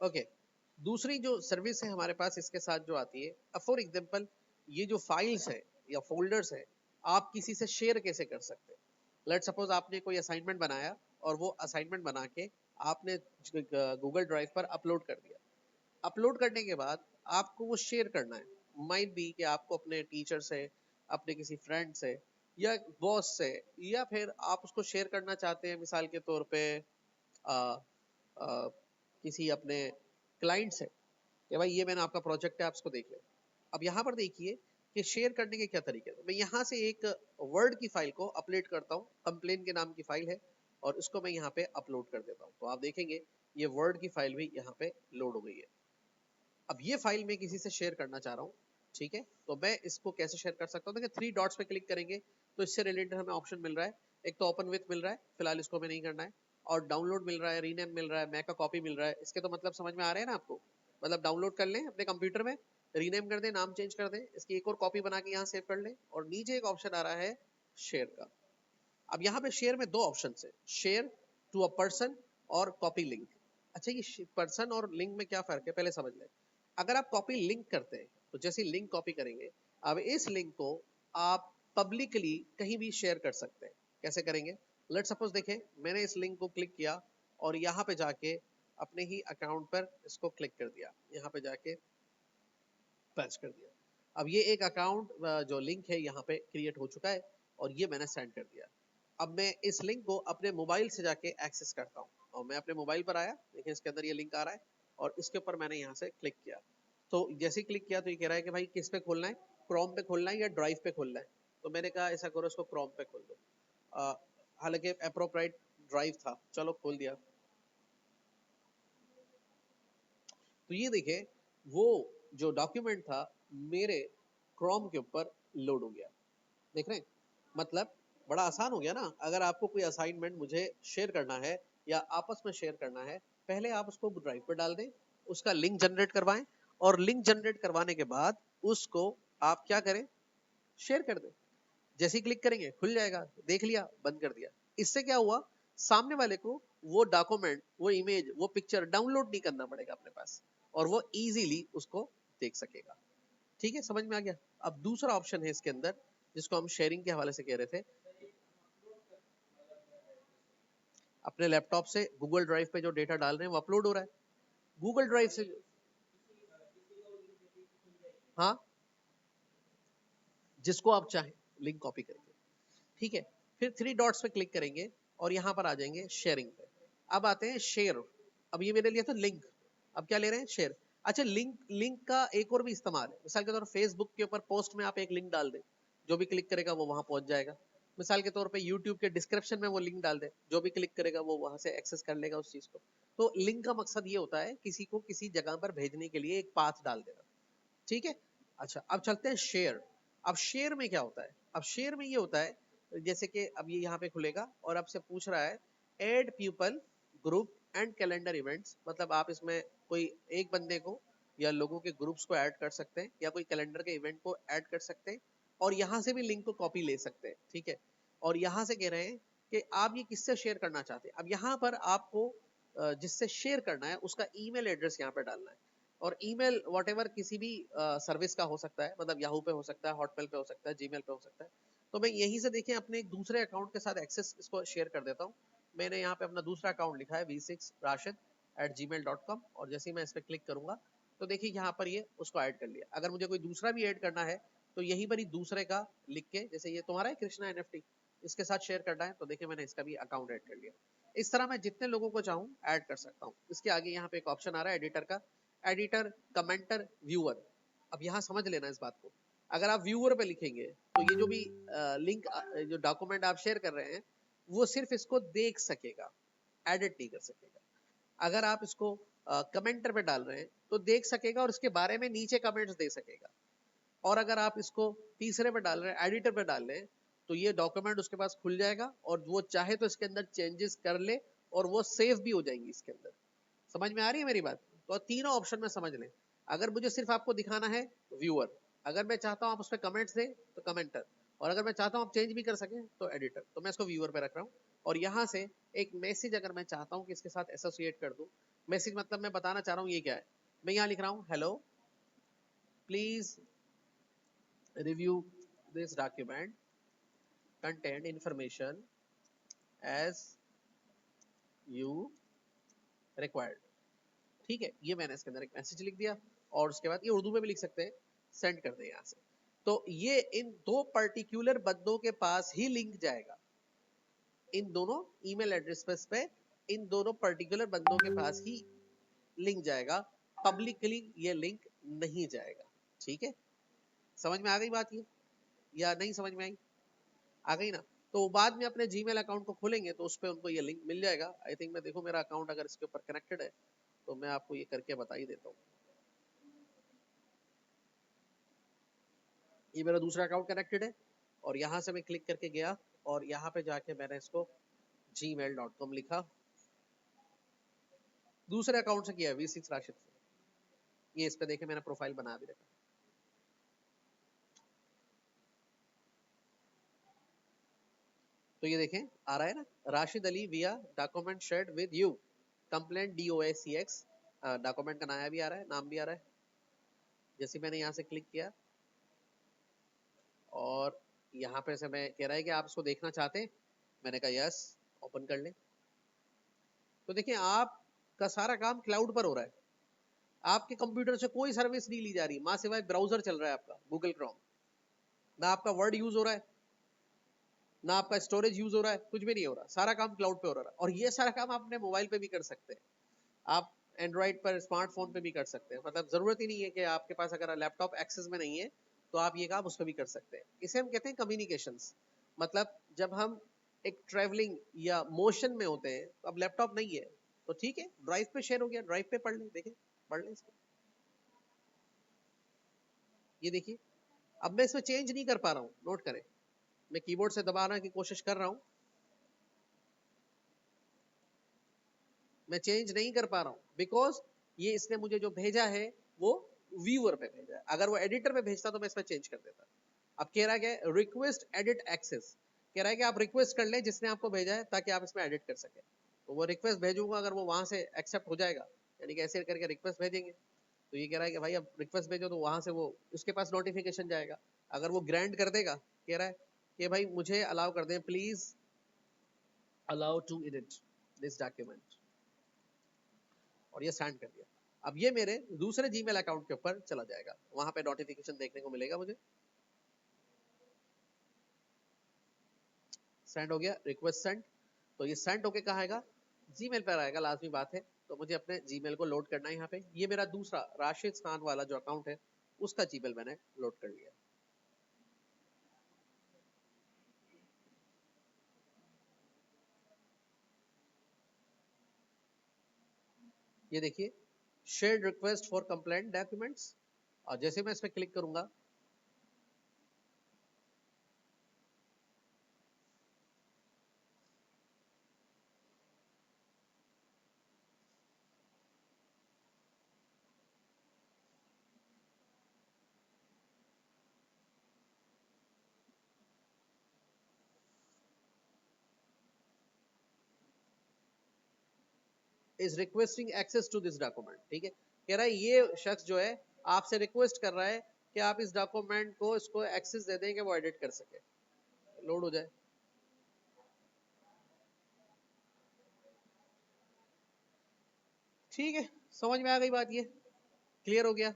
Okay, दूसरी जो service है हमारे पास इसके साथ जो आती है, फॉर एग्जांपल ये जो फाइल्स है या फोल्डर्स है, आप किसी से शेयर कैसे कर सकते हैं। लेट सपोज आपने कोई असाइनमेंट बनाया और वो असाइनमेंट बना के आपने गूगल ड्राइव पर अपलोड कर दिया। अपलोड करने के बाद आपको वो शेयर करना है। माइट बी कि आपको अपने टीचर से, अपने किसी फ्रेंड से या बॉस से, या फिर आप उसको शेयर करना चाहते हैं मिसाल के तौर पे आ, आ, किसी अपने क्लाइंट से कि भाई ये मैंने आपका प्रोजेक्ट है, आप इसको देख लें। अब यहाँ पर देखिए कि शेयर करने के क्या तरीके हैं। मैं यहाँ से एक वर्ड की फाइल को अपलोड करता हूँ, कंप्लेन के नाम की फाइल है, और उसको मैं यहाँ पे अपलोड कर देता हूँ। तो आप देखेंगे ये वर्ड की फाइल भी यहाँ पे लोड हो गई है। अब ये फाइल मैं किसी से शेयर करना चाह रहा हूँ, ठीक है, तो मैं इसको कैसे शेयर कर सकता हूँ। देखिए 3 डॉट्स पे क्लिक करेंगे तो इससे रिलेटेड हमें ऑप्शन मिल रहा है। एक तो ओपन विथ मिल रहा है, फिलहाल इसको हमें नहीं करना है, और डाउनलोड मिल रहा है, रीनेम मिल रहा है, मैक का कॉपी मिल रहा है। इसके तो मतलब समझ में आ रहे हैं ना आपको, मतलब डाउनलोड कर लें अपने कंप्यूटर में, रीनेम कर दें, नाम चेंज कर दें, इसकी एक और कॉपी बना के यहाँ सेव कर लें, और नीचे एक ऑप्शन आ रहा है शेयर का। अब यहाँ पे शेयर में 2 ऑप्शन है, शेयर टू अ पर्सन और कॉपी लिंक। अच्छा, ये पर्सन और लिंक में क्या फर्क है पहले समझ लें। अगर आप कॉपी लिंक करते हैं तो जैसे लिंक कॉपी करेंगे, अब इस लिंक को आप पब्लिकली कहीं भी शेयर कर सकते हैं। कैसे करेंगे, लेट सपोज देखें मैंने इस लिंक को क्लिक किया और यहाँ पे जाके अपने ही अकाउंट पर इसको क्लिक कर दिया, यहाँ पे जाके पैच कर दिया। अब ये एक अकाउंट जो लिंक है यहाँ पे क्रिएट हो चुका है और ये मैंने सेंड कर दिया। अब मैं इस लिंक को अपने मोबाइल से जाके एक्सेस करता हूँ, और मैं अपने मोबाइल पर आया, देखिए इसके अंदर ये लिंक आ रहा है और इसके ऊपर मैंने यहाँ से क्लिक किया। तो जैसे क्लिक किया तो ये कह रहा है कि भाई किस पे खोलना है, क्रोम पे खोलना है या ड्राइव पे खोलना है। तो मैंने कहा ऐसा करो इसको क्रोम पे खोल दो। हालांकि अप्रोप्राइट ड्राइव था, चलो खोल दिया। तो ये देखिए वो जो डॉक्यूमेंट था मेरे क्रोम के ऊपर लोड हो गया। देख रहे हैं, मतलब बड़ा आसान हो गया ना। अगर आपको कोई असाइनमेंट मुझे शेयर करना है या आपस में शेयर करना है, पहले आप उसको ड्राइव पर डाल दें, उसका लिंक जनरेट करवाएं, और लिंक जनरेट करवाने के बाद उसको आप क्या करें, शेयर कर दें। जैसे ही क्लिक करेंगे खुल जाएगा, देख लिया, बंद कर दिया। इससे क्या हुआ, सामने वाले को वो डॉक्यूमेंट, वो इमेज, वो पिक्चर डाउनलोड नहीं करना पड़ेगा अपने पास, और वो इजीली उसको देख सकेगा। ठीक है, समझ में आ गया। अब दूसरा ऑप्शन है इसके अंदर जिसको हम शेयरिंग के हवाले से कह रहे थे। अपने लैपटॉप से गूगल ड्राइव पे जो डेटा डाल रहे हैं वो अपलोड हो रहा है गूगल ड्राइव से। हाँ, जिसको आप चाहें लिंक कॉपी करके, ठीक है। फिर 3 डॉट्स पे क्लिक करेंगे और यहाँ पर आ जाएंगे शेयरिंग पे। अब आते हैं शेयर। अब ये मैंने लिया था लिंक, अब क्या ले रहे हैं, शेयर। अच्छा, लिंक लिंक का एक और भी इस्तेमाल है। मिसाल के तौर पर फेसबुक के ऊपर पोस्ट में आप एक लिंक डाल दें, जो भी क्लिक करेगा वो वहां पहुंच जाएगा। मिसाल के तौर पे यूट्यूब के डिस्क्रिप्शन में वो लिंक डाल दे, जो भी क्लिक करेगा वो वहां से एक्सेस कर लेगा उस चीज को। तो लिंक का मकसद ये होता है किसी को किसी जगह पर भेजने के लिए एक पाथ डाल देना, ठीक है। अच्छा, अब चलते हैं शेयर। अब शेयर में क्या होता है, अब शेयर में ये होता है जैसे कि अब ये यहाँ पे खुलेगा और आपसे पूछ रहा है add people, group and calendar events. मतलब आप इसमें कोई एक बंदे को या लोगों के ग्रुप्स को ऐड कर सकते हैं, या कोई कैलेंडर के इवेंट को ऐड कर सकते हैं, और यहाँ से भी लिंक को कॉपी ले सकते हैं, ठीक है। और यहाँ से कह रहे हैं कि आप ये किससे शेयर करना चाहते हैं। अब यहाँ पर आपको जिससे शेयर करना है उसका ईमेल एड्रेस यहाँ पे डालना है, और ईमेल व्हाटएवर किसी भी सर्विस का हो सकता है, मतलब याहू पे हो सकता है, हॉटमेल पे हो सकता है, जीमेल पे हो सकता है। तो मैं यहीं से देखें अपने एक दूसरे अकाउंट के साथ एक्सेस इसको शेयर कर देता हूँ। मैंने यहाँ पे अपना दूसरा अकाउंट लिखा है v6rashid@gmail.com, और जैसे ही मैं इस पर क्लिक करूंगा तो देखिए यहाँ पर ये उसको ऐड कर लिया। अगर मुझे कोई दूसरा भी ऐड करना है तो यहीं पर ही दूसरे का लिख के, जैसे ये तुम्हारा है कृष्णा NFT, इसके साथ शेयर करना है तो देखिए मैंने इसका भी अकाउंट ऐड कर लिया। इस तरह मैं जितने लोगों को चाहूँ ऐड कर सकता हूँ। इसके आगे यहाँ पे एक ऑप्शन आ रहा है एडिटर का, एडिटर, कमेंटर, व्यूअर। अब यहाँ समझ लेना इस बात को, अगर आप व्यूअर पे लिखेंगे तो ये जो भी लिंक, जो डॉक्यूमेंट आप शेयर कर रहे हैं वो सिर्फ इसको देख सकेगा, एडिट नहीं कर सकेगा। अगर आप इसको कमेंटर पे डाल रहे हैं तो देख सकेगा और इसके बारे में नीचे कमेंट्स दे सकेगा। और अगर आप इसको तीसरे पे डाल रहे हैं, एडिटर पे डाल रहे हैं, तो ये डॉक्यूमेंट उसके पास खुल जाएगा और वो चाहे तो इसके अंदर चेंजेस कर ले और वो सेव भी हो जाएंगी इसके अंदर। समझ में आ रही है मेरी बात। तो तीनों ऑप्शन में समझ लें। अगर मुझे सिर्फ आपको दिखाना है व्यूअर, अगर मैं चाहता हूँ आप उस पर कमेंट्स दें तो कमेंटर, और अगर मैं चाहता हूँ आप चेंज भी कर सकें तो एडिटर, तो मैं इसको व्यूअर पे रख रहा हूँ। और यहाँ से एक मैसेज अगर मैं चाहता हूँ कि इसके साथ एसोसिएट कर दूं, मैसेज मतलब मैं बताना चाह रहा हूँ ये क्या है। मैं यहाँ लिख रहा हूँ hello please review this document content information as you required. ठीक है, ये मैंने इसके अंदर एक मैसेज लिख दिया और उसके बाद ये उर्दू में भी लिख सकते हैं, सेंड कर दे यहाँ से। तो ये इन दो पर्टिकुलर बंदों के पास ही लिंक जाएगा, इन दोनों ईमेल एड्रेस पे इन दोनों पर्टिकुलर बंदों के पास ही लिंक जाएगा, पब्लिकली ये लिंक नहीं जाएगा। ठीक है, समझ में आ गई बात ये या नहीं समझ में आई? आ गई ना? तो बाद में अपने जीमेल अकाउंट को खोलेंगे तो उस पर उनको ये लिंक मिल जाएगा। आई थिंक मैं देखो मेरा अकाउंट अगर इसके ऊपर कनेक्टेड है तो मैं आपको ये करके बता ही देता हूँ। ये मेरा दूसरा अकाउंट कनेक्टेड है और यहाँ से मैं क्लिक करके गया और यहाँ पे जाके मैंने इसको gmail.com लिखा, दूसरे अकाउंट से किया है V6 राशिद से। ये इस पे देखे मैंने प्रोफाइल बना भी रखा। तो ये देखें आ रहा है ना, राशिद अली विया document shared with you complaint DOACX, document का नया भी आ रहा है, नाम भी आ रहा है। जैसे मैंने यहाँ से क्लिक किया और यहाँ पे से मैं कह रहा है कि आप इसको देखना चाहते हैं, मैंने कहा यस, ओपन कर लें। तो देखिए आपका सारा काम क्लाउड पर हो रहा है, आपके कंप्यूटर से कोई सर्विस नहीं ली जा रही, मां सिवाय ब्राउजर चल रहा है आपका गूगल क्रोम, ना आपका वर्ड यूज हो रहा है, ना आपका स्टोरेज यूज हो रहा है, कुछ भी नहीं हो रहा, सारा काम क्लाउड पे हो रहा है। और ये सारा काम आप अपने मोबाइल पे भी कर सकते हैं, आप एंड्रॉइड पर स्मार्टफोन पे भी कर सकते हैं। मतलब जरूरत ही नहीं है कि आपके पास अगर लैपटॉप एक्सेस में नहीं है तो आप ये काम उस पर भी कर सकते हैं। इसे हम कहते हैं कम्युनिकेशंस। मतलब जब हम एक ट्रेवलिंग या मोशन में होते हैं तो अब लैपटॉप नहीं है तो ठीक है, ड्राइव पे शेयर हो गया, ड्राइव पे पढ़ लें, देखें पढ़ लें इसको। ये देखिए अब मैं इसमें चेंज नहीं कर पा रहा हूँ, नोट करें, मैं कीबोर्ड से दबाने की कोशिश कर रहा हूँ, मैं चेंज नहीं कर पा रहा हूँ बिकॉज ये इसने मुझे जो भेजा है वो व्यूअर पे भेजा है। अगर वो एडिटर पे भेजता तो मैं इसमें चेंज कर देता। अब कह रहा है रिक्वेस्ट एडिट एक्सेस, कह रहा है कि आप रिक्वेस्ट कर लें जिसने आपको भेजा है ताकि आप इसमें एडिट कर सके। तो वो रिक्वेस्ट भेजूंगा, अगर वो वहां से एक्सेप्ट हो जाएगा, यानी कि ऐसे करके रिक्वेस्ट भेजेंगे तो ये कह रहा है कि भाई अब रिक्वेस्ट भेजो तो वहां से वो उसके पास नोटिफिकेशन जाएगा। अगर वो ग्रांट कर देगा, कह रहा है कि भाई मुझे अलाउ कर दें, please allow to edit this document, और ये सेंड कर दिया। अब ये मेरे दूसरे जीमेल अकाउंट के ऊपर चला जाएगा, वहां पे नोटिफिकेशन देखने को मिलेगा मुझे। सेंड हो गया, रिक्वेस्ट सेंड। तो ये सेंड होके कहाँ आएगा, जीमेल पर आएगा, लाजमी बात है। तो मुझे अपने जीमेल को लोड करना है यहाँ पे। ये मेरा दूसरा राशिद खान वाला जो अकाउंट है उसका जीमेल मैंने लोड कर लिया। ये देखिए shared request for complaint documents, और जैसे मैं इस पर क्लिक करूंगा is requesting access to this document. ठीक है, कह रहा है ये शख्स जो है आपसे रिक्वेस्ट कर रहा है कि आप इस डॉक्यूमेंट को इसको एक्सेस दे दें कि वो एडिट कर सके, लोड हो जाए। ठीक है, समझ में आ गई बात, ये क्लियर हो गया।